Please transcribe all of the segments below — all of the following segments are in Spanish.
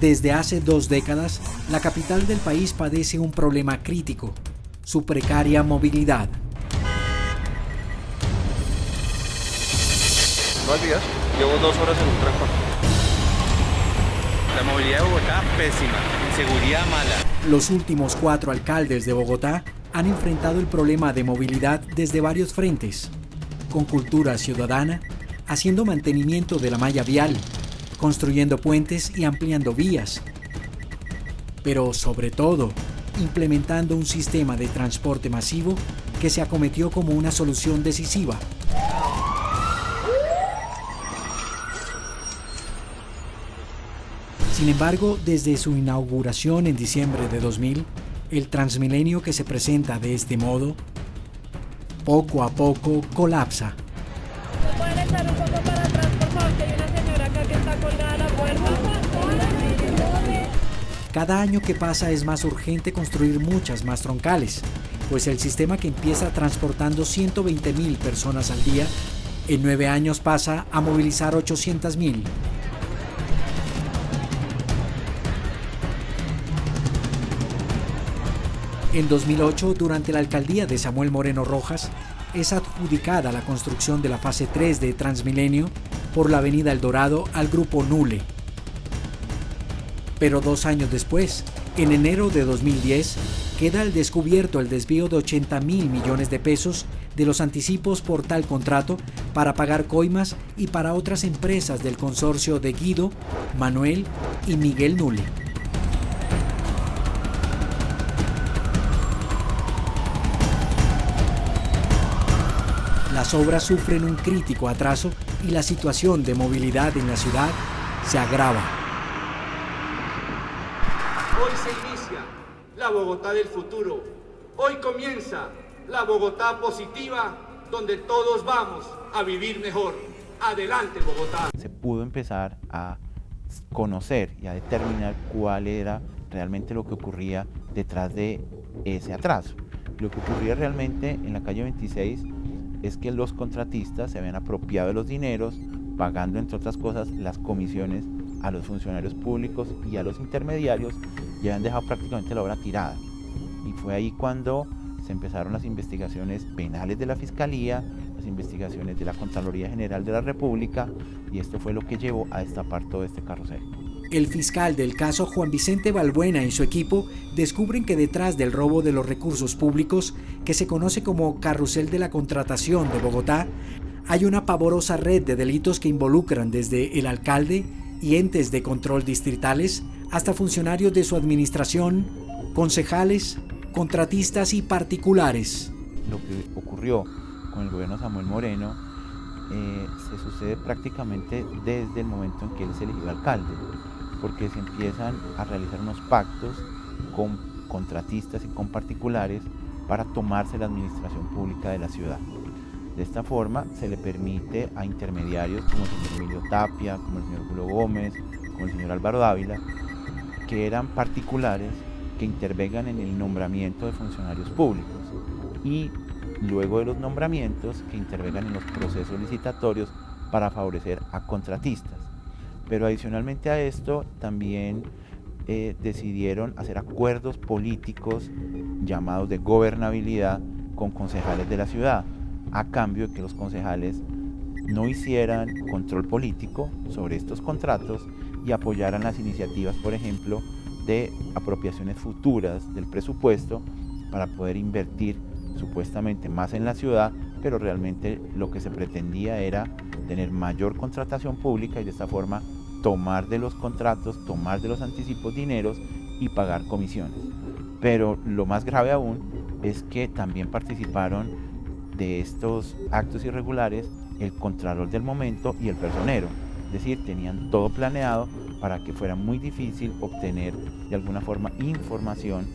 Desde hace 2 décadas, la capital del país padece un problema crítico: su precaria movilidad. Buenos días, llevo 2 horas en un trancón. La movilidad de Bogotá, pésima, inseguridad mala. Los últimos 4 alcaldes de Bogotá han enfrentado el problema de movilidad desde varios frentes: con cultura ciudadana, haciendo mantenimiento de la malla vial, construyendo puentes y ampliando vías, pero sobre todo, implementando un sistema de transporte masivo que se acometió como una solución decisiva. Sin embargo, desde su inauguración en diciembre de 2000, el Transmilenio que se presenta de este modo, poco a poco colapsa. ¿Me pueden echar un poco para atrás, por favor? Que hay una señora acá que está colgada a la puerta. Cada año que pasa es más urgente construir muchas más troncales, pues el sistema que empieza transportando 120.000 personas al día, en 9 años pasa a movilizar 800.000. En 2008, durante la alcaldía de Samuel Moreno Rojas, es adjudicada la construcción de la fase 3 de Transmilenio por la avenida El Dorado al grupo Nule. Pero 2 años después, en enero de 2010, queda al descubierto el desvío de 80.000 millones de pesos de los anticipos por tal contrato para pagar coimas y para otras empresas del consorcio de Guido, Manuel y Miguel Nule. Las obras sufren un crítico atraso y la situación de movilidad en la ciudad se agrava. Hoy se inicia la Bogotá del futuro. Hoy comienza la Bogotá positiva, donde todos vamos a vivir mejor. Adelante, Bogotá. Se pudo empezar a conocer y a determinar cuál era realmente lo que ocurría detrás de ese atraso. Lo que ocurría realmente en la calle 26 es que los contratistas se habían apropiado de los dineros, pagando entre otras cosas las comisiones a los funcionarios públicos y a los intermediarios, y habían dejado prácticamente la obra tirada. Y fue ahí cuando se empezaron las investigaciones penales de la Fiscalía, las investigaciones de la Contraloría General de la República, y esto fue lo que llevó a destapar todo este carrusel. El fiscal del caso, Juan Vicente Balbuena, y su equipo descubren que detrás del robo de los recursos públicos, que se conoce como Carrusel de la Contratación de Bogotá, hay una pavorosa red de delitos que involucran desde el alcalde y entes de control distritales hasta funcionarios de su administración, concejales, contratistas y particulares. Lo que ocurrió con el gobierno de Samuel Moreno se sucede prácticamente desde el momento en que él es elegido alcalde, porque se empiezan a realizar unos pactos con contratistas y con particulares para tomarse la administración pública de la ciudad. De esta forma se le permite a intermediarios como el señor Emilio Tapia, como el señor Julio Gómez, como el señor Álvaro Dávila, que eran particulares, que intervengan en el nombramiento de funcionarios públicos y luego de los nombramientos que intervengan en los procesos licitatorios para favorecer a contratistas. Pero adicionalmente a esto también decidieron hacer acuerdos políticos llamados de gobernabilidad con concejales de la ciudad, a cambio de que los concejales no hicieran control político sobre estos contratos y apoyaran las iniciativas, por ejemplo, de apropiaciones futuras del presupuesto para poder invertir supuestamente más en la ciudad, pero realmente lo que se pretendía era tener mayor contratación pública y de esta forma tomar de los contratos, tomar de los anticipos dineros y pagar comisiones. Pero lo más grave aún es que también participaron de estos actos irregulares el contralor del momento y el personero, es decir, tenían todo planeado para que fuera muy difícil obtener de alguna forma información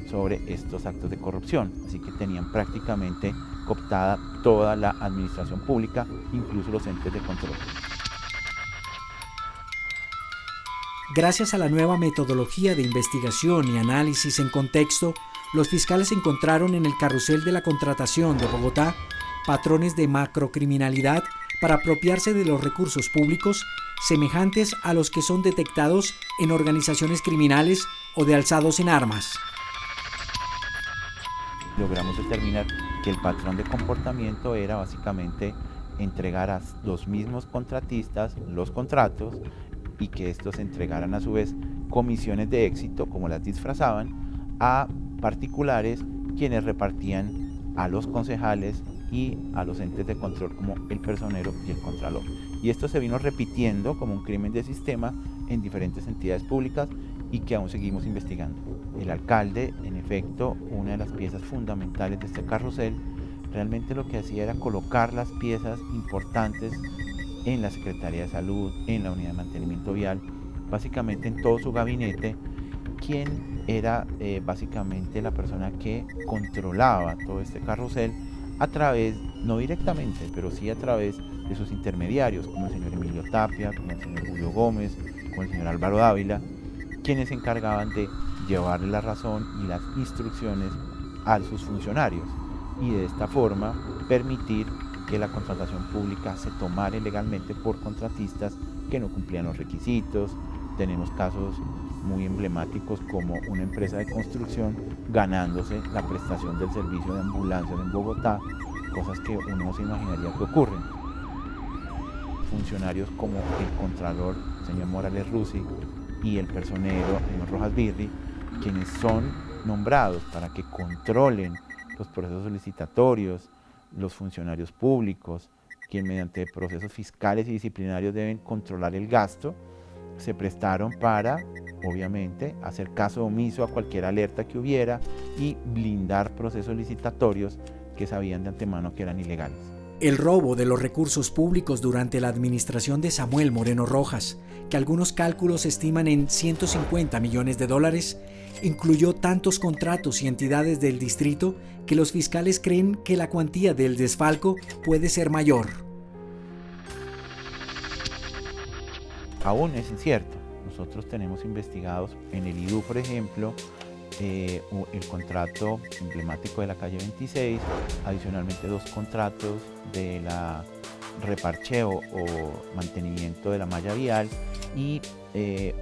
sobre estos actos de corrupción, así que tenían prácticamente cooptada toda la administración pública, incluso los entes de control. Gracias a la nueva metodología de investigación y análisis en contexto, los fiscales encontraron en el carrusel de la contratación de Bogotá patrones de macrocriminalidad para apropiarse de los recursos públicos semejantes a los que son detectados en organizaciones criminales o de alzados en armas. Logramos determinar que el patrón de comportamiento era básicamente entregar a los mismos contratistas los contratos y que estos entregaran a su vez comisiones de éxito, como las disfrazaban, a particulares quienes repartían a los concejales y a los entes de control como el personero y el contralor. Y esto se vino repitiendo como un crimen de sistema en diferentes entidades públicas y que aún seguimos investigando. El alcalde, en efecto, una de las piezas fundamentales de este carrusel, realmente lo que hacía era colocar las piezas importantes en la Secretaría de Salud, en la Unidad de Mantenimiento Vial, básicamente en todo su gabinete, quien era básicamente la persona que controlaba todo este carrusel a través, no directamente, pero sí a través de sus intermediarios, como el señor Emilio Tapia, como el señor Julio Gómez, como el señor Álvaro Dávila, quienes se encargaban de llevarle la razón y las instrucciones a sus funcionarios y de esta forma permitir que la contratación pública se tomara ilegalmente por contratistas que no cumplían los requisitos. Tenemos casos muy emblemáticos como una empresa de construcción ganándose la prestación del servicio de ambulancia en Bogotá, cosas que uno no se imaginaría que ocurren. Funcionarios como el contralor, señor Morales Rusi, y el personero, señor Rojas Birri, quienes son nombrados para que controlen los procesos licitatorios, los funcionarios públicos, quienes mediante procesos fiscales y disciplinarios deben controlar el gasto, se prestaron para, obviamente, hacer caso omiso a cualquier alerta que hubiera y blindar procesos licitatorios que sabían de antemano que eran ilegales. El robo de los recursos públicos durante la administración de Samuel Moreno Rojas, que algunos cálculos estiman en 150 millones de dólares, incluyó tantos contratos y entidades del distrito que los fiscales creen que la cuantía del desfalco puede ser mayor. Aún es incierto. Nosotros tenemos investigados en el IDU, por ejemplo, el contrato emblemático de la calle 26, adicionalmente 2 contratos de la reparcheo o mantenimiento de la malla vial y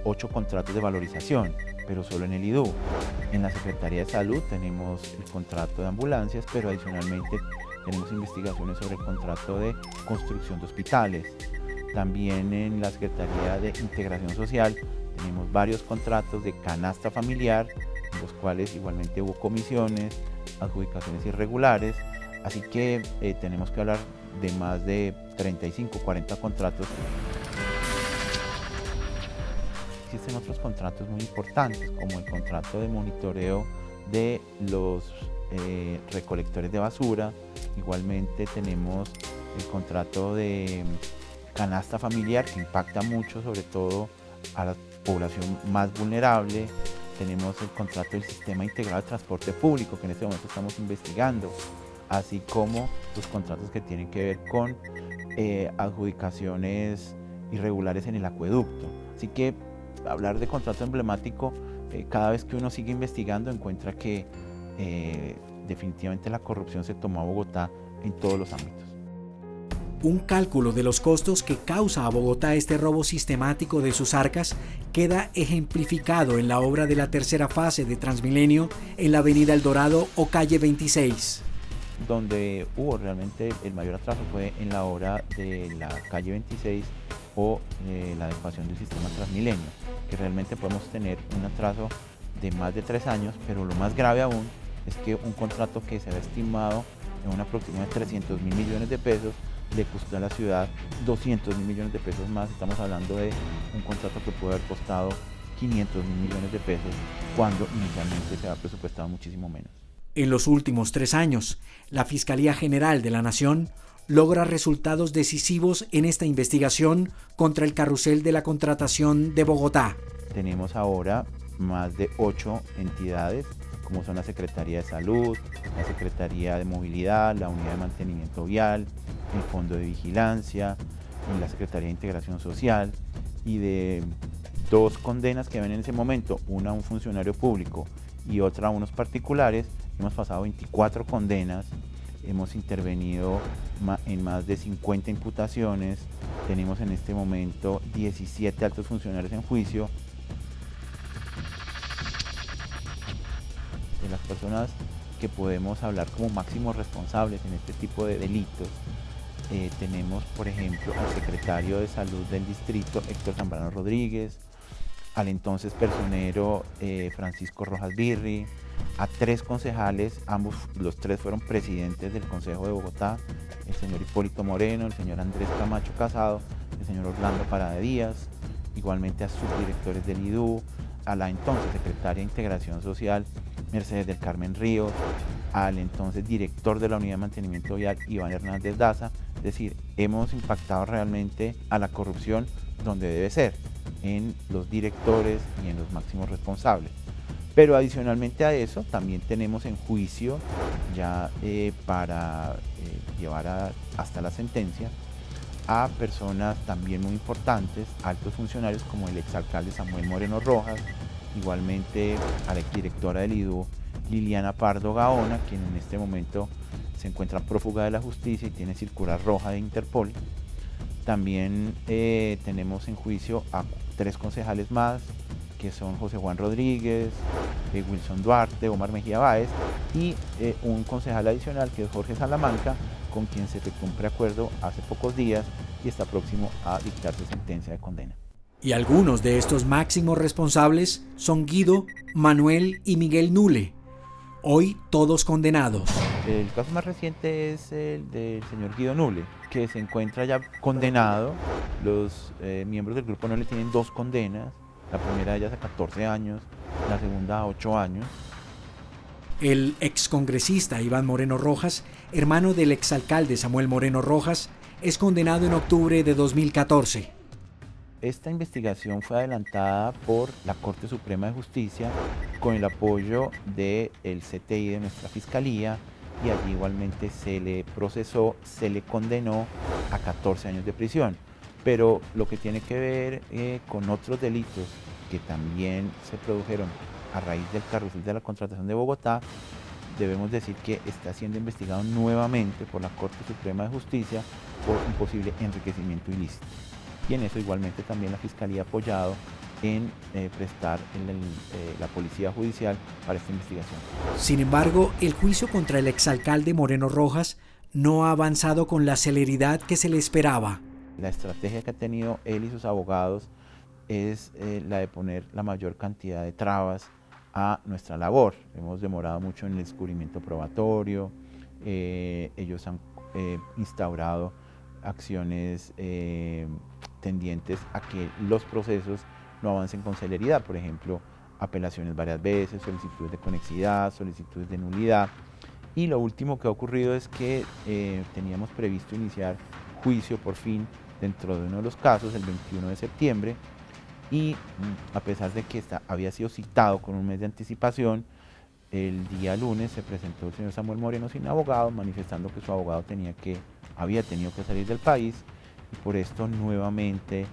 8 contratos de valorización, pero solo en el IDU. En la Secretaría de Salud tenemos el contrato de ambulancias, pero adicionalmente tenemos investigaciones sobre el contrato de construcción de hospitales. También en la Secretaría de Integración Social tenemos varios contratos de canasta familiar, en los cuales igualmente hubo comisiones, adjudicaciones irregulares, así que tenemos que hablar de más de 35, 40 contratos. Existen otros contratos muy importantes, como el contrato de monitoreo de los recolectores de basura. Igualmente tenemos el contrato de canasta familiar, que impacta mucho sobre todo a la población más vulnerable. Tenemos el contrato del Sistema Integrado de Transporte Público, que en este momento estamos investigando, así como los contratos que tienen que ver con adjudicaciones irregulares en el acueducto. Así que hablar de contrato emblemático, cada vez que uno sigue investigando encuentra que definitivamente la corrupción se tomó a Bogotá en todos los ámbitos. Un cálculo de los costos que causa a Bogotá este robo sistemático de sus arcas queda ejemplificado en la obra de la tercera fase de Transmilenio en la avenida El Dorado o calle 26. Donde hubo realmente el mayor atraso fue en la obra de la calle 26 o la adecuación del sistema Transmilenio, que realmente podemos tener un atraso de más de 3 años, pero lo más grave aún es que un contrato que se había estimado en una aproximación de 300.000 millones de pesos le costó a la ciudad 200.000 millones de pesos más. Estamos hablando de un contrato que puede haber costado 500.000 millones de pesos cuando inicialmente se había presupuestado muchísimo menos. En los últimos 3 años, la Fiscalía General de la Nación logra resultados decisivos en esta investigación contra el carrusel de la contratación de Bogotá. Tenemos ahora más de 8 entidades, como son la Secretaría de Salud, la Secretaría de Movilidad, la Unidad de Mantenimiento Vial, el Fondo de Vigilancia, y la Secretaría de Integración Social, y de 2 condenas que ven en ese momento, una a un funcionario público y otra a unos particulares. Hemos pasado 24 condenas hemos intervenido en más de 50 imputaciones, tenemos en este momento 17 altos funcionarios en juicio. De las personas que podemos hablar como máximos responsables en este tipo de delitos, tenemos por ejemplo al secretario de Salud del distrito, Héctor Zambrano Rodríguez, al entonces personero Francisco Rojas Birri, a 3 concejales, los 3 fueron presidentes del Consejo de Bogotá, el señor Hipólito Moreno, el señor Andrés Camacho Casado, el señor Orlando Parada Díaz, igualmente a subdirectores del IDU, a la entonces secretaria de Integración Social, Mercedes del Carmen Ríos, al entonces director de la Unidad de Mantenimiento Vial, Iván Hernández Daza. Es decir, hemos impactado realmente a la corrupción donde debe ser, en los directores y en los máximos responsables. Pero adicionalmente a eso, también tenemos en juicio, ya para llevar hasta la sentencia, a personas también muy importantes, altos funcionarios como el exalcalde Samuel Moreno Rojas, igualmente a la exdirectora del IDU, Liliana Pardo Gaona, quien en este momento se encuentra prófuga de la justicia y tiene circular roja de Interpol. También tenemos en juicio a 3 concejales más, que son José Juan Rodríguez, Wilson Duarte, Omar Mejía Báez y un concejal adicional que es Jorge Salamanca, con quien se efectuó un preacuerdo hace pocos días y está próximo a dictarse sentencia de condena. Y algunos de estos máximos responsables son Guido, Manuel y Miguel Nule, hoy todos condenados. El caso más reciente es el del señor Guido Nule, que se encuentra ya condenado. Los miembros del grupo Nule tienen 2 condenas, la primera de ellas a 14 años, la segunda a 8 años. El excongresista Iván Moreno Rojas, hermano del exalcalde Samuel Moreno Rojas, es condenado en octubre de 2014. Esta investigación fue adelantada por la Corte Suprema de Justicia con el apoyo del CTI de nuestra Fiscalía, y allí igualmente se le procesó, se le condenó a 14 años de prisión. Pero lo que tiene que ver con otros delitos que también se produjeron a raíz del carrusel de la contratación de Bogotá, debemos decir que está siendo investigado nuevamente por la Corte Suprema de Justicia por un posible enriquecimiento ilícito. Y en eso igualmente también la Fiscalía ha apoyado en prestar la Policía Judicial para esta investigación. Sin embargo, el juicio contra el exalcalde Moreno Rojas no ha avanzado con la celeridad que se le esperaba. La estrategia que ha tenido él y sus abogados es la de poner la mayor cantidad de trabas a nuestra labor. Hemos demorado mucho en el descubrimiento probatorio, ellos han instaurado acciones tendientes a que los procesos no avancen con celeridad, por ejemplo, apelaciones varias veces, solicitudes de conexidad, solicitudes de nulidad. Y lo último que ha ocurrido es que teníamos previsto iniciar juicio por fin dentro de uno de los casos el 21 de septiembre, y a pesar de que había sido citado con un mes de anticipación, el día lunes se presentó el señor Samuel Moreno sin abogado, manifestando que su abogado había tenido que salir del país, y por esto nuevamente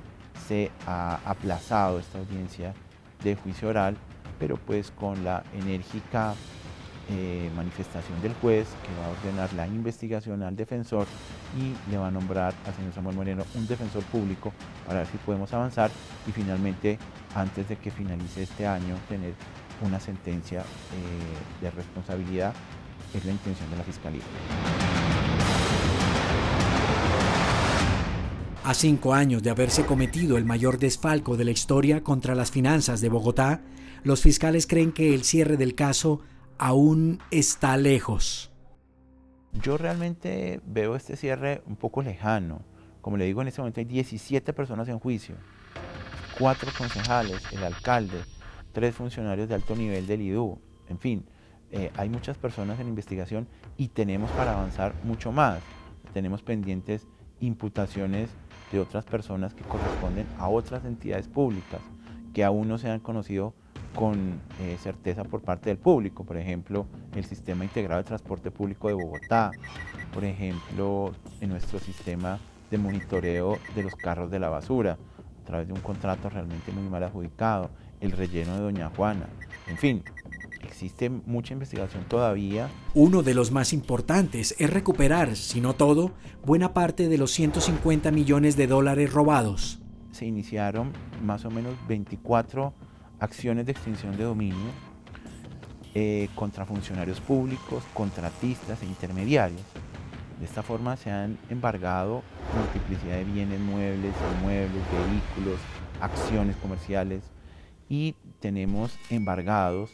se ha aplazado esta audiencia de juicio oral, pero pues con la enérgica manifestación del juez, que va a ordenar la investigación al defensor y le va a nombrar al señor Samuel Moreno un defensor público para ver si podemos avanzar y finalmente, antes de que finalice este año, tener una sentencia de responsabilidad. Es la intención de la Fiscalía. A 5 años de haberse cometido el mayor desfalco de la historia contra las finanzas de Bogotá, los fiscales creen que el cierre del caso aún está lejos. Yo realmente veo este cierre un poco lejano. Como le digo, en este momento hay 17 personas en juicio, 4 concejales, el alcalde, 3 funcionarios de alto nivel del IDU, en fin, hay muchas personas en investigación y tenemos para avanzar mucho más. Tenemos pendientes imputaciones de otras personas que corresponden a otras entidades públicas que aún no se han conocido con certeza por parte del público. Por ejemplo, el Sistema Integrado de Transporte Público de Bogotá, por ejemplo, en nuestro sistema de monitoreo de los carros de la basura, a través de un contrato realmente muy mal adjudicado, el relleno de Doña Juana, en fin, existe mucha investigación todavía. Uno de los más importantes es recuperar, si no todo, buena parte de los 150 millones de dólares robados. Se iniciaron más o menos 24 acciones de extinción de dominio contra funcionarios públicos, contratistas e intermediarios. De esta forma se han embargado multiplicidad de bienes muebles, inmuebles, vehículos, acciones comerciales, y tenemos embargados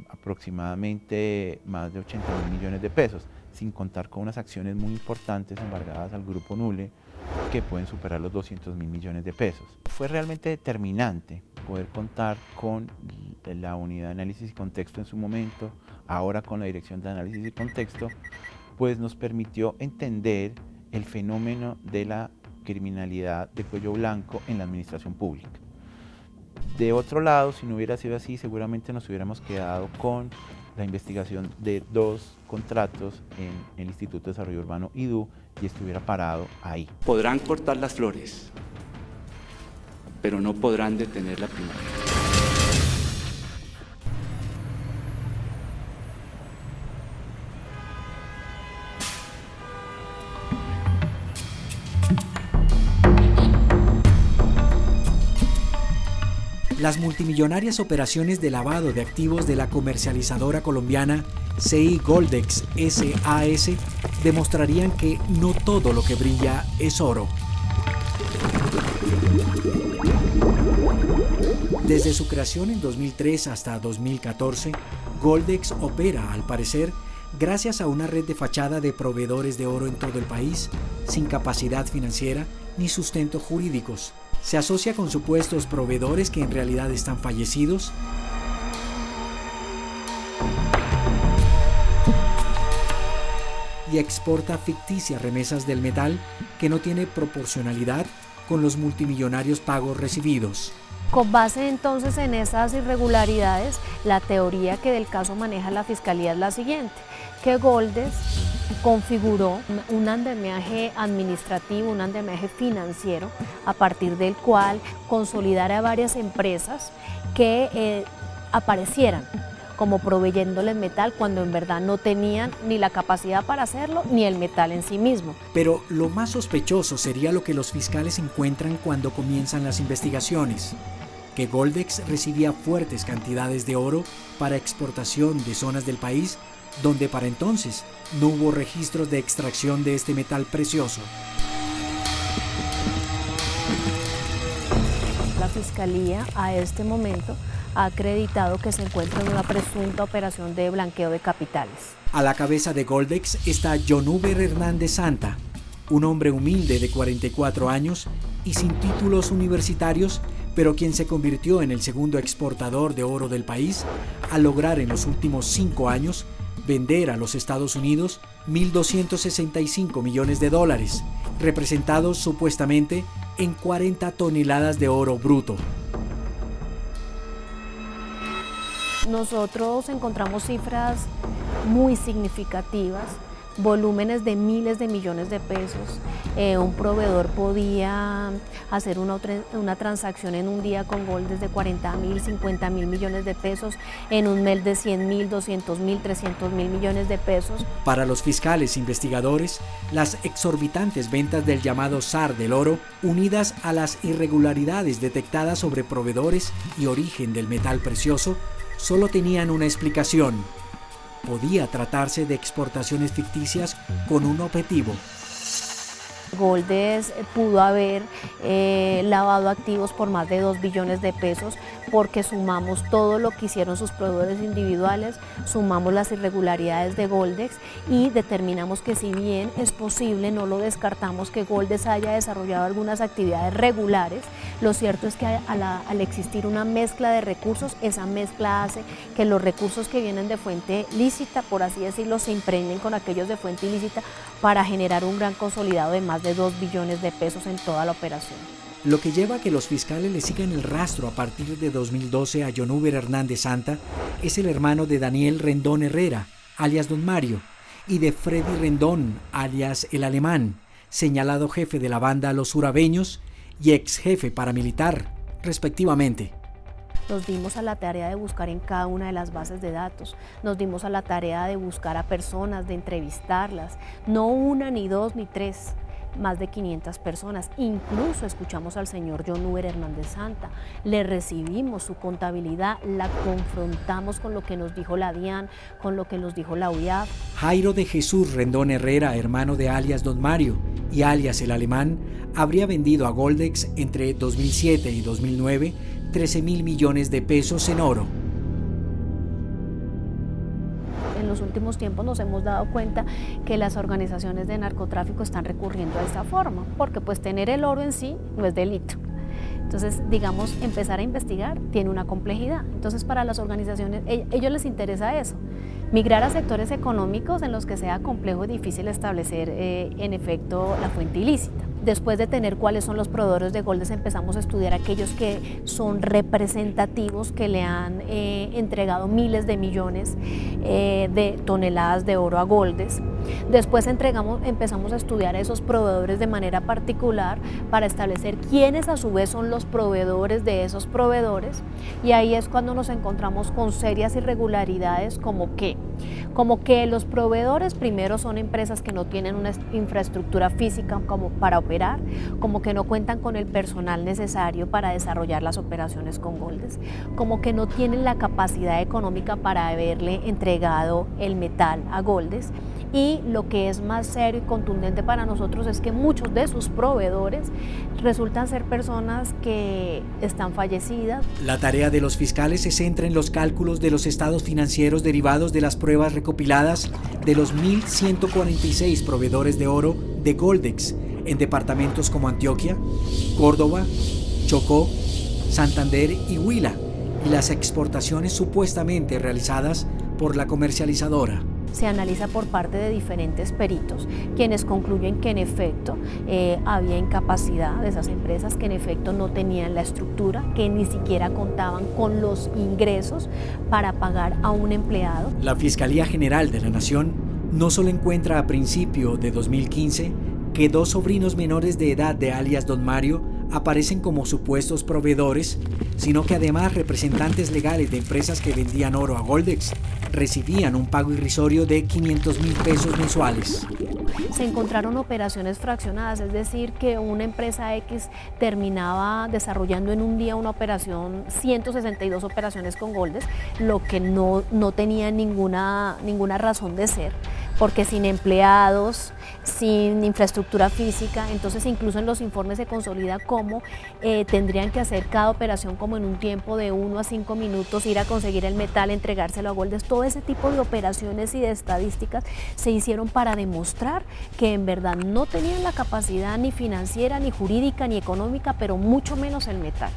aproximadamente más de 80.000 millones de pesos, sin contar con unas acciones muy importantes embargadas al Grupo Nule que pueden superar los 200.000 millones de pesos. Fue realmente determinante poder contar con la unidad de análisis y contexto en su momento, ahora con la dirección de análisis y contexto, pues nos permitió entender el fenómeno de la criminalidad de cuello blanco en la administración pública. De otro lado, si no hubiera sido así, seguramente nos hubiéramos quedado con la investigación de 2 contratos en el Instituto de Desarrollo Urbano IDU y estuviera parado ahí. Podrán cortar las flores, pero no podrán detener la primavera. Las multimillonarias operaciones de lavado de activos de la comercializadora colombiana CI Goldex SAS demostrarían que no todo lo que brilla es oro. Desde su creación en 2003 hasta 2014, Goldex opera, al parecer, gracias a una red de fachada de proveedores de oro en todo el país, sin capacidad financiera ni sustentos jurídicos. Se asocia con supuestos proveedores que en realidad están fallecidos y exporta ficticias remesas del metal que no tiene proporcionalidad con los multimillonarios pagos recibidos. Con base entonces en esas irregularidades, la teoría que del caso maneja la Fiscalía es la siguiente, que Goldex configuró un andamiaje administrativo, un andamiaje financiero, a partir del cual consolidara a varias empresas que aparecieran como proveyéndoles metal cuando en verdad no tenían ni la capacidad para hacerlo ni el metal en sí mismo. Pero lo más sospechoso sería lo que los fiscales encuentran cuando comienzan las investigaciones, que Goldex recibía fuertes cantidades de oro para exportación de zonas del país donde para entonces no hubo registros de extracción de este metal precioso. La Fiscalía a este momento ha acreditado que se encuentra en una presunta operación de blanqueo de capitales. A la cabeza de Goldex está Jonuber Hernández Santa, un hombre humilde de 44 años y sin títulos universitarios, pero quien se convirtió en el segundo exportador de oro del país al lograr en los últimos 5 años vender a los Estados Unidos 1.265 millones de dólares, representados supuestamente en 40 toneladas de oro bruto. Nosotros encontramos cifras muy significativas, volúmenes de miles de millones de pesos. Un proveedor podía hacer una transacción en un día con Goldex de 40.000, 50.000 millones de pesos, en un mes de 100.000, 200.000, 300.000 millones de pesos. Para los fiscales investigadores, las exorbitantes ventas del llamado zar del oro, unidas a las irregularidades detectadas sobre proveedores y origen del metal precioso, solo tenían una explicación: podía tratarse de exportaciones ficticias con un objetivo. Goldex pudo haber lavado activos por más de 2 billones de pesos porque sumamos todo lo que hicieron sus proveedores individuales, sumamos las irregularidades de Goldex y determinamos que si bien es posible, no lo descartamos, que Goldex haya desarrollado algunas actividades regulares. Lo cierto es que al existir una mezcla de recursos, esa mezcla hace que los recursos que vienen de fuente lícita, por así decirlo, se impregnen con aquellos de fuente ilícita para generar un gran consolidado de más de 2 billones de pesos en toda la operación. Lo que lleva a que los fiscales le sigan el rastro a partir de 2012 a Jonuber Hernández Santa es el hermano de Daniel Rendón Herrera, alias Don Mario, y de Freddy Rendón, alias El Alemán, señalado jefe de la banda Los Urabeños y ex jefe paramilitar, respectivamente. nos dimos a la tarea de buscar en cada una de las bases de datos, nos dimos a la tarea de buscar a personas, de entrevistarlas, no una, ni dos, ni tres, más de 500 personas. Incluso escuchamos al señor John Uber Hernández Santa, le recibimos su contabilidad, la confrontamos con lo que nos dijo la DIAN, con lo que nos dijo la UIAF. Jairo de Jesús Rendón Herrera, hermano de alias Don Mario y alias El Alemán, habría vendido a Goldex entre 2007 y 2009 13.000 millones de pesos en oro. En los últimos tiempos nos hemos dado cuenta que las organizaciones de narcotráfico están recurriendo a esta forma, porque pues tener el oro en sí no es delito. Entonces, digamos, empezar a investigar tiene una complejidad. Entonces, para las organizaciones, ellos les interesa eso, migrar a sectores económicos en los que sea complejo y difícil establecer, en efecto, la fuente ilícita. Después de tener cuáles son los proveedores de Goldex, empezamos a estudiar aquellos que son representativos, que le han entregado miles de millones de toneladas de oro a Goldex. Después empezamos a estudiar a esos proveedores de manera particular para establecer quiénes a su vez son los proveedores de esos proveedores, y ahí es cuando nos encontramos con serias irregularidades como que los proveedores primero son empresas que no tienen una infraestructura física como para operar, como que no cuentan con el personal necesario para desarrollar las operaciones con Goldex, como que no tienen la capacidad económica para haberle entregado el metal a Goldex. Y lo que es más serio y contundente para nosotros es que muchos de sus proveedores resultan ser personas que están fallecidas. La tarea de los fiscales se centra en los cálculos de los estados financieros derivados de las pruebas recopiladas de los 1.146 proveedores de oro de Goldex en departamentos como Antioquia, Córdoba, Chocó, Santander y Huila, y las exportaciones supuestamente realizadas por la comercializadora. Se analiza por parte de diferentes peritos, quienes concluyen que en efecto había incapacidad de esas empresas, que en efecto no tenían la estructura, que ni siquiera contaban con los ingresos para pagar a un empleado. La Fiscalía General de la Nación no solo encuentra a principio de 2015 que 2 sobrinos menores de edad de alias Don Mario aparecen como supuestos proveedores, sino que además representantes legales de empresas que vendían oro a Goldex recibían un pago irrisorio de 500.000 pesos mensuales. Se encontraron operaciones fraccionadas, es decir, que una empresa X terminaba desarrollando en un día una operación, 162 operaciones con Goldex, lo que no tenía ninguna razón de ser, porque sin empleados, sin infraestructura física, entonces incluso en los informes se consolida cómo tendrían que hacer cada operación como en un tiempo de 1 a 5 minutos, ir a conseguir el metal, entregárselo a Goldex. Todo ese tipo de operaciones y de estadísticas se hicieron para demostrar que en verdad no tenían la capacidad ni financiera, ni jurídica, ni económica, pero mucho menos el metal.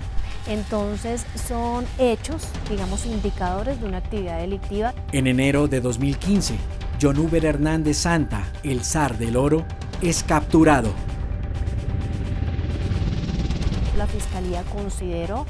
Entonces son hechos, digamos, indicadores de una actividad delictiva. En enero de 2015, John Uber Hernández Santa, el zar del oro, es capturado. La Fiscalía consideró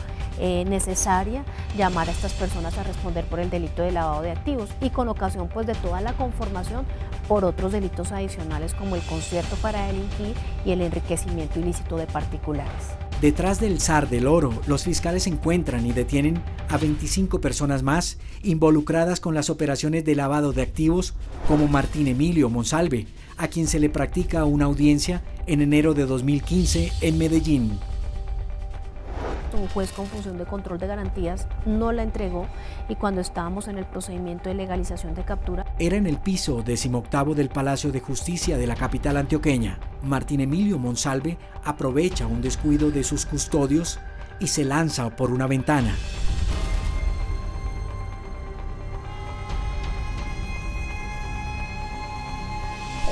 necesaria llamar a estas personas a responder por el delito de lavado de activos, y con ocasión pues de toda la conformación por otros delitos adicionales como el concierto para delinquir y el enriquecimiento ilícito de particulares. Detrás del zar del oro, los fiscales encuentran y detienen a 25 personas más involucradas con las operaciones de lavado de activos, como Martín Emilio Monsalve, a quien se le practica una audiencia en enero de 2015 en Medellín. Un juez con función de control de garantías no la entregó, y cuando estábamos en el procedimiento de legalización de captura. Era en el piso 18º del Palacio de Justicia de la capital antioqueña. Martín Emilio Monsalve aprovecha un descuido de sus custodios y se lanza por una ventana.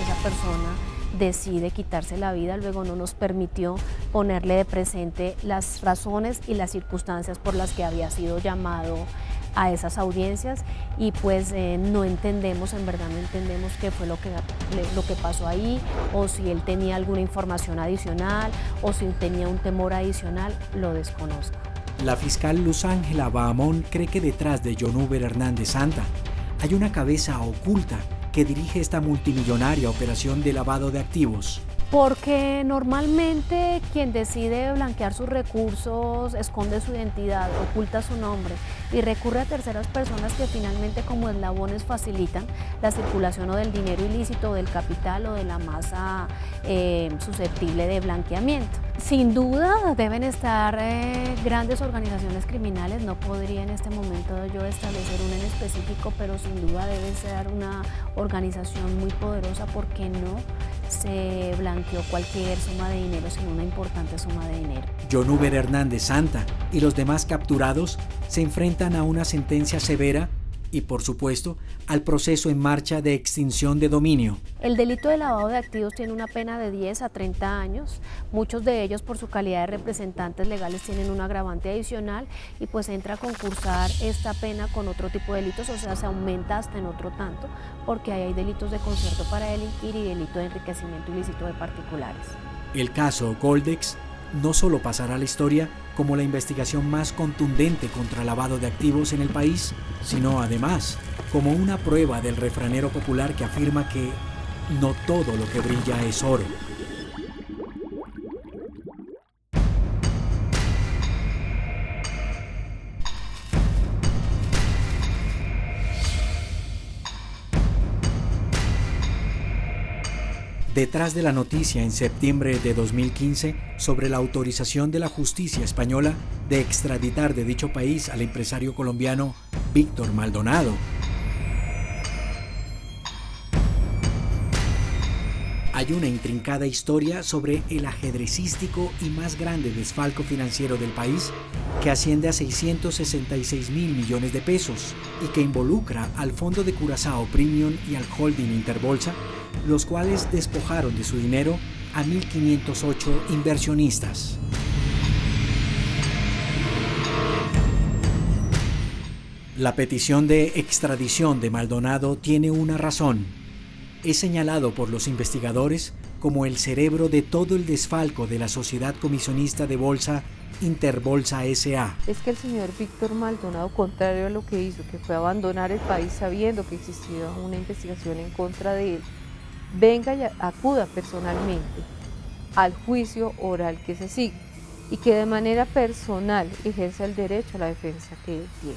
Esa persona decide quitarse la vida, luego no nos permitió ponerle de presente las razones y las circunstancias por las que había sido llamado a esas audiencias, y pues no entendemos, en verdad no entendemos qué fue lo que pasó ahí, o si él tenía alguna información adicional, o si tenía un temor adicional, lo desconozco. La fiscal Luz Ángela Bahamón cree que detrás de John Uber Hernández Santa hay una cabeza oculta que dirige esta multimillonaria operación de lavado de activos. Porque normalmente quien decide blanquear sus recursos esconde su identidad, oculta su nombre y recurre a terceras personas que finalmente como eslabones facilitan la circulación o del dinero ilícito, del capital o de la masa susceptible de blanqueamiento. Sin duda deben estar grandes organizaciones criminales, no podría en este momento yo establecer una en específico, pero sin duda debe ser una organización muy poderosa porque no se blanqueó cualquier suma de dinero, sino una importante suma de dinero. John Uber Hernández Santa y los demás capturados se enfrentan a una sentencia severa y, por supuesto, al proceso en marcha de extinción de dominio. El delito de lavado de activos tiene una pena de 10 a 30 años. Muchos de ellos, por su calidad de representantes legales, tienen un agravante adicional y pues entra a concursar esta pena con otro tipo de delitos, o sea, se aumenta hasta en otro tanto, porque hay delitos de concierto para delinquir y delito de enriquecimiento ilícito de particulares. El caso Goldex no solo pasará a la historia como la investigación más contundente contra lavado de activos en el país, sino además como una prueba del refranero popular que afirma que no todo lo que brilla es oro. Detrás de la noticia en septiembre de 2015 sobre la autorización de la justicia española de extraditar de dicho país al empresario colombiano Víctor Maldonado, hay una intrincada historia sobre el ajedrecístico y más grande desfalco financiero del país que asciende a 666.000 millones de pesos y que involucra al Fondo de Curazao Premium y al Holding Interbolsa, los cuales despojaron de su dinero a 1.508 inversionistas. La petición de extradición de Maldonado tiene una razón. Es señalado por los investigadores como el cerebro de todo el desfalco de la sociedad comisionista de bolsa Interbolsa S.A. Es que el señor Víctor Maldonado, contrario a lo que hizo, que fue abandonar el país sabiendo que existía una investigación en contra de él, venga y acuda personalmente al juicio oral que se sigue y que de manera personal ejerza el derecho a la defensa que él tiene.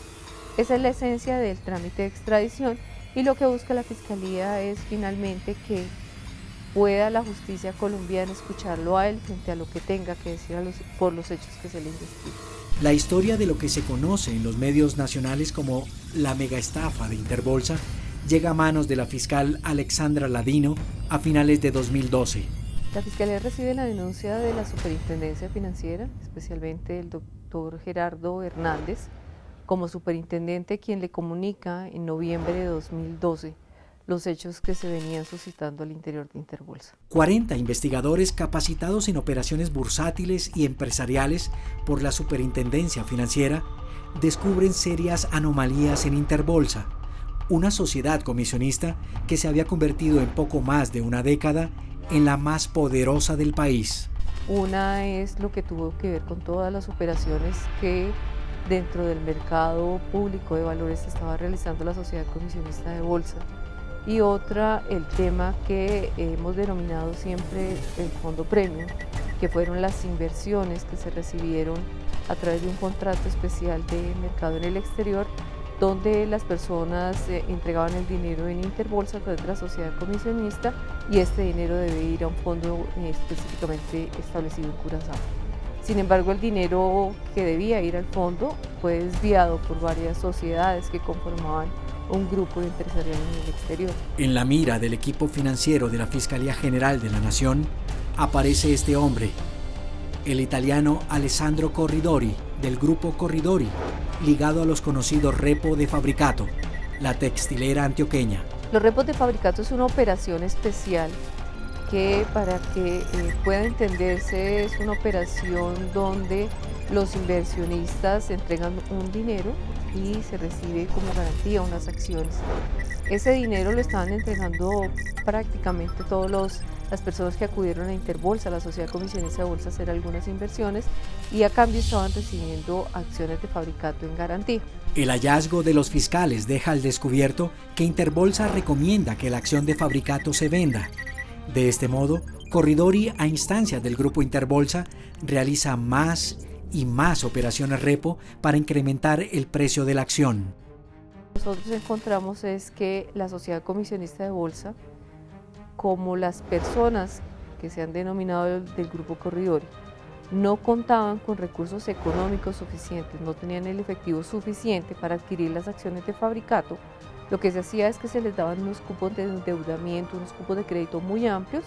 Esa es la esencia del trámite de extradición y lo que busca la Fiscalía es finalmente que pueda la justicia colombiana escucharlo a él frente a lo que tenga que decir por los hechos que se le investigan. La historia de lo que se conoce en los medios nacionales como la megaestafa de Interbolsa llega a manos de la fiscal Alexandra Ladino a finales de 2012. La Fiscalía recibe la denuncia de la Superintendencia Financiera, especialmente el doctor Gerardo Hernández, como superintendente, quien le comunica en noviembre de 2012 los hechos que se venían suscitando al interior de Interbolsa. 40 investigadores capacitados en operaciones bursátiles y empresariales por la Superintendencia Financiera descubren serias anomalías en Interbolsa, una sociedad comisionista que se había convertido en poco más de una década en la más poderosa del país. Una es lo que tuvo que ver con todas las operaciones que dentro del mercado público de valores estaba realizando la sociedad comisionista de bolsa. Y otra, el tema que hemos denominado siempre el Fondo Premium, que fueron las inversiones que se recibieron a través de un contrato especial de mercado en el exterior, donde las personas entregaban el dinero en Interbolsa a través de la sociedad comisionista y este dinero debe ir a un fondo específicamente establecido en Curazao. Sin embargo, el dinero que debía ir al fondo fue desviado por varias sociedades que conformaban un grupo de empresariales en el exterior. En la mira del equipo financiero de la Fiscalía General de la Nación aparece este hombre, el italiano Alessandro Corridori, del grupo Corridori, ligado a los conocidos Repo de Fabricato, la textilera antioqueña. Los repos de Fabricato es una operación especial que, para que pueda entenderse, es una operación donde los inversionistas entregan un dinero y se recibe como garantía unas acciones. Ese dinero lo estaban entregando prácticamente todas las personas que acudieron a Interbolsa, a la sociedad comisionista de bolsa, a hacer algunas inversiones y a cambio estaban recibiendo acciones de Fabricato en garantía. El hallazgo de los fiscales deja al descubierto que Interbolsa recomienda que la acción de Fabricato se venda. De este modo, Corridori, a instancia del grupo Interbolsa, realiza más y más operaciones repo para incrementar el precio de la acción. Nosotros encontramos es que la sociedad comisionista de bolsa, como las personas que se han denominado del grupo Corridori, no contaban con recursos económicos suficientes, no tenían el efectivo suficiente para adquirir las acciones de Fabricato, lo que se hacía es que se les daban unos cupos de endeudamiento, unos cupos de crédito muy amplios,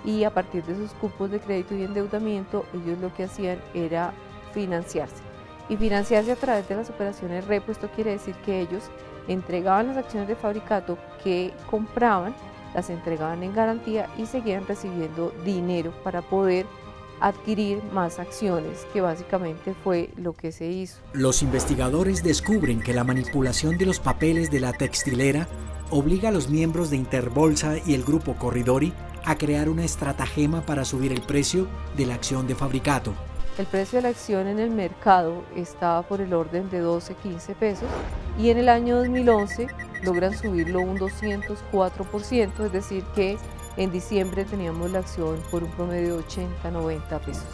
y a partir de esos cupos de crédito y endeudamiento ellos lo que hacían era financiarse. Y financiarse a través de las operaciones repo, esto quiere decir que ellos entregaban las acciones de Fabricato que compraban, las entregaban en garantía y seguían recibiendo dinero para poder adquirir más acciones, que básicamente fue lo que se hizo. Los investigadores descubren que la manipulación de los papeles de la textilera obliga a los miembros de Interbolsa y el grupo Corridori a crear una estratagema para subir el precio de la acción de Fabricato. El precio de la acción en el mercado estaba por el orden de 12, 15 pesos y en el año 2011 logran subirlo un 204%, es decir que en diciembre teníamos la acción por un promedio de 80, 90 pesos.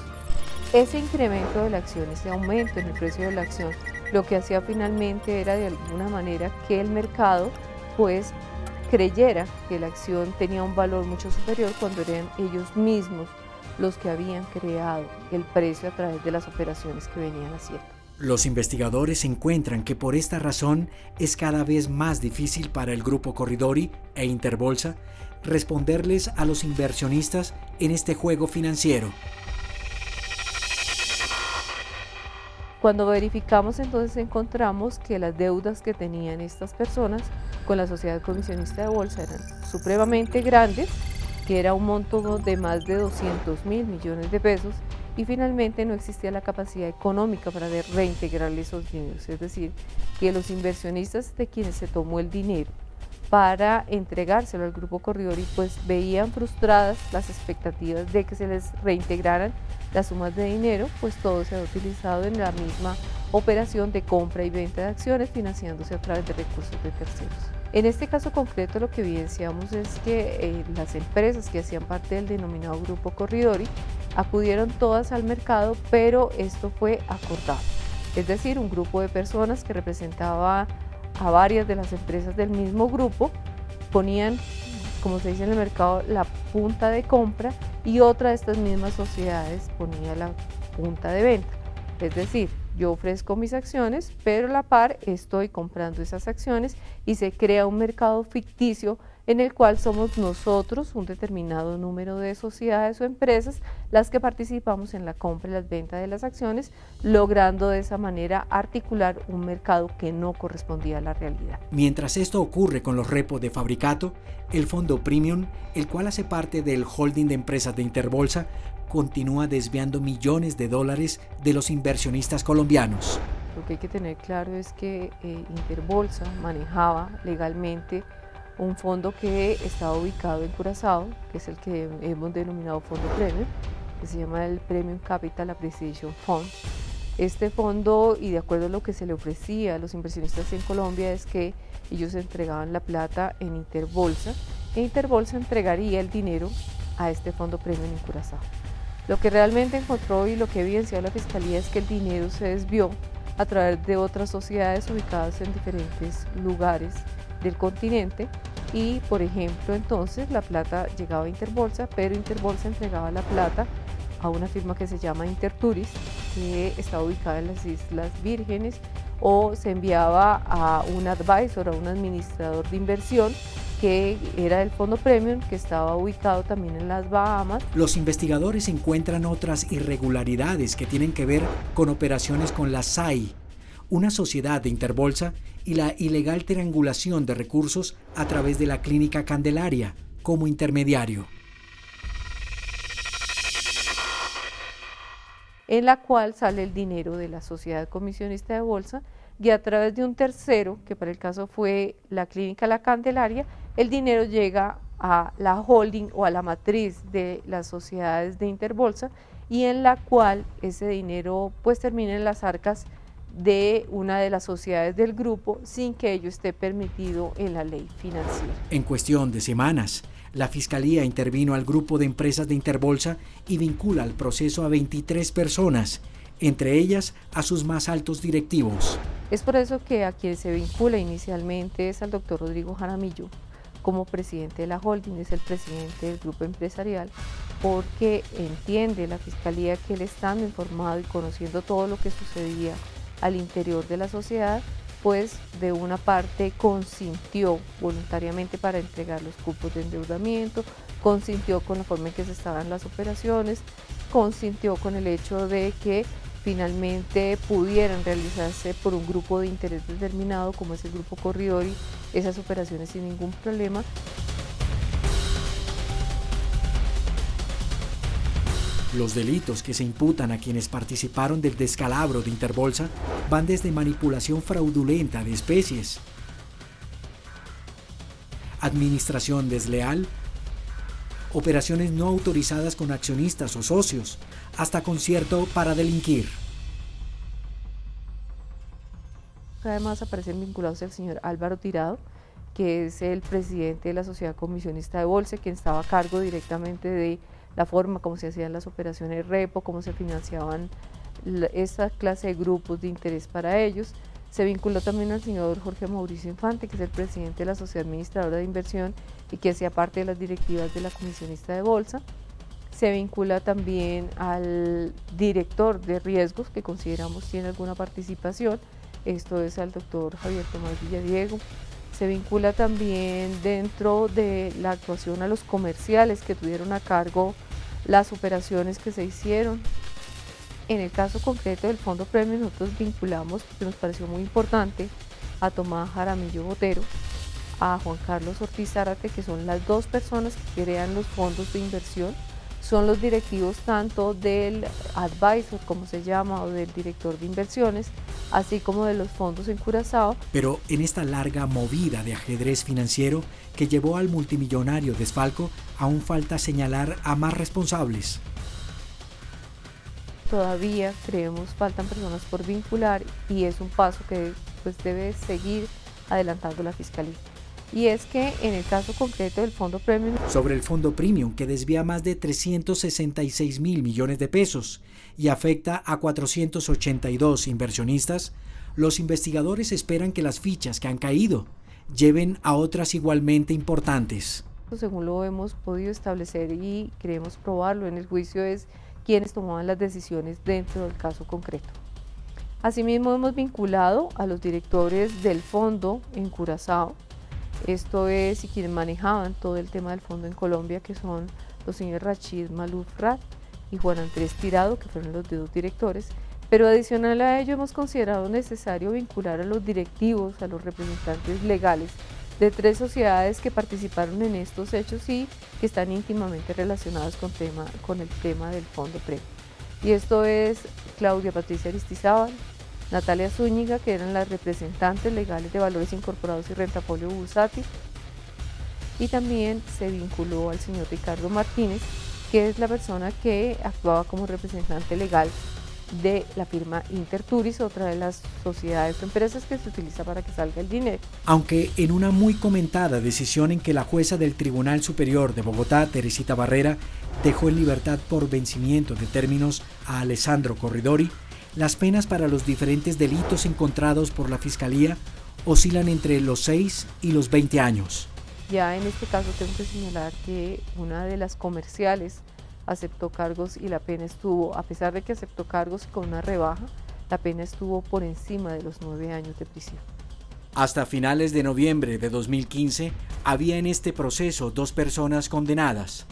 Ese incremento de la acción, ese aumento en el precio de la acción, lo que hacía finalmente era de alguna manera que el mercado pues creyera que la acción tenía un valor mucho superior cuando eran ellos mismos los que habían creado el precio a través de las operaciones que venían haciendo. Los investigadores encuentran que por esta razón es cada vez más difícil para el grupo Corridori e Interbolsa responderles a los inversionistas en este juego financiero. Cuando verificamos, entonces encontramos que las deudas que tenían estas personas con la sociedad comisionista de bolsa eran supremamente grandes, que era un monto de más de 200.000 millones de pesos, y finalmente no existía la capacidad económica para reintegrarle esos dineros, es decir, que los inversionistas de quienes se tomó el dinero para entregárselo al grupo Corridori pues veían frustradas las expectativas de que se les reintegraran las sumas de dinero, pues todo se ha utilizado en la misma operación de compra y venta de acciones, financiándose a través de recursos de terceros. En este caso concreto lo que evidenciamos es que las empresas que hacían parte del denominado grupo Corridori acudieron todas al mercado, pero esto fue acordado, es decir, un grupo de personas que representaba a varias de las empresas del mismo grupo ponían, como se dice en el mercado, la punta de compra y otra de estas mismas sociedades ponía la punta de venta. Es decir, yo ofrezco mis acciones, pero a la par estoy comprando esas acciones y se crea un mercado ficticio en el cual somos nosotros, un determinado número de sociedades o empresas, las que participamos en la compra y la venta de las acciones, logrando de esa manera articular un mercado que no correspondía a la realidad. Mientras esto ocurre con los repos de Fabricato, el fondo Premium, el cual hace parte del holding de empresas de Interbolsa, continúa desviando millones de dólares de los inversionistas colombianos. Lo que hay que tener claro es que Interbolsa manejaba legalmente un fondo que estaba ubicado en Curazao, que es el que hemos denominado Fondo Premium, que se llama el Premium Capital Appreciation Fund. Este fondo, y de acuerdo a lo que se le ofrecía a los inversionistas en Colombia, es que ellos entregaban la plata en Interbolsa, e Interbolsa entregaría el dinero a este Fondo Premium en Curazao. Lo que realmente encontró y lo que evidenció la Fiscalía es que el dinero se desvió a través de otras sociedades ubicadas en diferentes lugares del continente y, por ejemplo, entonces la plata llegaba a Interbolsa, pero Interbolsa entregaba la plata a una firma que se llama Interturis, que está ubicada en las Islas Vírgenes, o se enviaba a un advisor, a un administrador de inversión, que era el Fondo Premium, que estaba ubicado también en las Bahamas. Los investigadores encuentran otras irregularidades que tienen que ver con operaciones con la SAI, una sociedad de Interbolsa, y la ilegal triangulación de recursos a través de la Clínica Candelaria como intermediario, en la cual sale el dinero de la sociedad comisionista de bolsa y a través de un tercero, que para el caso fue la Clínica La Candelaria, el dinero llega a la holding o a la matriz de las sociedades de Interbolsa, y en la cual ese dinero pues termina en las arcas de una de las sociedades del grupo sin que ello esté permitido en la ley financiera. En cuestión de semanas, La Fiscalía intervino al grupo de empresas de Interbolsa y vincula al proceso a 23 personas, entre ellas a sus más altos directivos. Es por eso que a quien se vincula inicialmente es al doctor Rodrigo Jaramillo como presidente de la holding, es el presidente del grupo empresarial, porque entiende la Fiscalía que él, estando informado y conociendo todo lo que sucedía al interior de la sociedad, pues de una parte consintió voluntariamente para entregar los cupos de endeudamiento, consintió con la forma en que se estaban las operaciones, consintió con el hecho de que finalmente pudieran realizarse por un grupo de interés determinado como es el Grupo Corridori, esas operaciones sin ningún problema. Los delitos que se imputan a quienes participaron del descalabro de Interbolsa van desde manipulación fraudulenta de especies, administración desleal, operaciones no autorizadas con accionistas o socios, hasta concierto para delinquir. Además aparecen vinculados el señor Álvaro Tirado, que es el presidente de la Sociedad Comisionista de Bolsa, quien estaba a cargo directamente de la forma como se hacían las operaciones repo, cómo se financiaban esta clase de grupos de interés para ellos. Se vinculó también al señor Jorge Mauricio Infante, que es el presidente de la Sociedad Administradora de Inversión y que hacía parte de las directivas de la Comisionista de Bolsa. Se vincula también al director de riesgos, que consideramos tiene alguna participación, esto es al doctor Javier Tomás Villadiego. Se vincula también dentro de la actuación a los comerciales que tuvieron a cargo las operaciones que se hicieron. En el caso concreto del Fondo Premio nosotros vinculamos, porque nos pareció muy importante, a Tomás Jaramillo Botero, a Juan Carlos Ortiz Zárate, que son las dos personas que crean los fondos de inversión, son los directivos tanto del advisor, como se llama, o del director de inversiones, así como de los fondos en Curazao. Pero en esta larga movida de ajedrez financiero que llevó al multimillonario desfalco, aún falta señalar a más responsables. Todavía creemos faltan personas por vincular y es un paso que pues debe seguir adelantando la Fiscalía. Y es que en el caso concreto del Fondo Premium... Sobre el Fondo Premium, que desvía más de 366.000 millones de pesos y afecta a 482 inversionistas, los investigadores esperan que las fichas que han caído lleven a otras igualmente importantes. Según lo hemos podido establecer y queremos probarlo en el juicio, es quienes tomaban las decisiones dentro del caso concreto. Asimismo, hemos vinculado a los directores del fondo en Curazao, esto es, y quienes manejaban todo el tema del fondo en Colombia, que son los señores Rachid Maluf Rat y Juan Andrés Tirado, que fueron los dos directores, pero adicional a ello hemos considerado necesario vincular a los directivos, a los representantes legales de 3 sociedades que participaron en estos hechos y que están íntimamente relacionadas con el tema del Fondo Premio. Y esto es Claudia Patricia Aristizábal, Natalia Zúñiga, que eran las representantes legales de Valores Incorporados y Rentafolio Bursati, y también se vinculó al señor Ricardo Martínez, que es la persona que actuaba como representante legal de la firma Interturis, otra de las sociedades o empresas que se utiliza para que salga el dinero. Aunque en una muy comentada decisión en que la jueza del Tribunal Superior de Bogotá, Teresita Barrera, dejó en libertad por vencimiento de términos a Alessandro Corridori, las penas para los diferentes delitos encontrados por la Fiscalía oscilan entre los 6 y los 20 años. Ya en este caso tengo que señalar que una de las comerciales aceptó cargos y la pena estuvo, a pesar de que aceptó cargos con una rebaja, la pena estuvo por encima de los 9 años de prisión. Hasta finales de noviembre de 2015 había en este proceso 2 personas condenadas: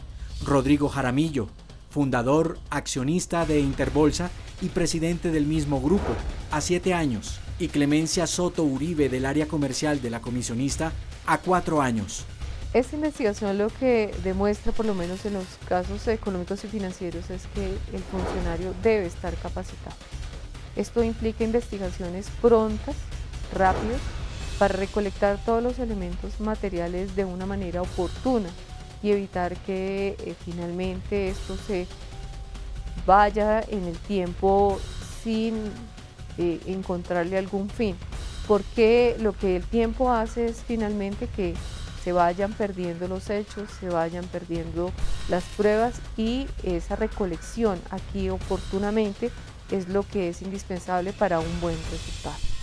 Rodrigo Jaramillo, fundador, accionista de Interbolsa y presidente del mismo grupo, a 7 años, y Clemencia Soto Uribe, del área comercial de la comisionista, a 4 años. Esta investigación lo que demuestra, por lo menos en los casos económicos y financieros, es que el funcionario debe estar capacitado. Esto implica investigaciones prontas, rápidas, para recolectar todos los elementos materiales de una manera oportuna y evitar que finalmente esto se vaya en el tiempo sin encontrarle algún fin, porque lo que el tiempo hace es finalmente que se vayan perdiendo los hechos, se vayan perdiendo las pruebas y esa recolección aquí oportunamente es lo que es indispensable para un buen resultado.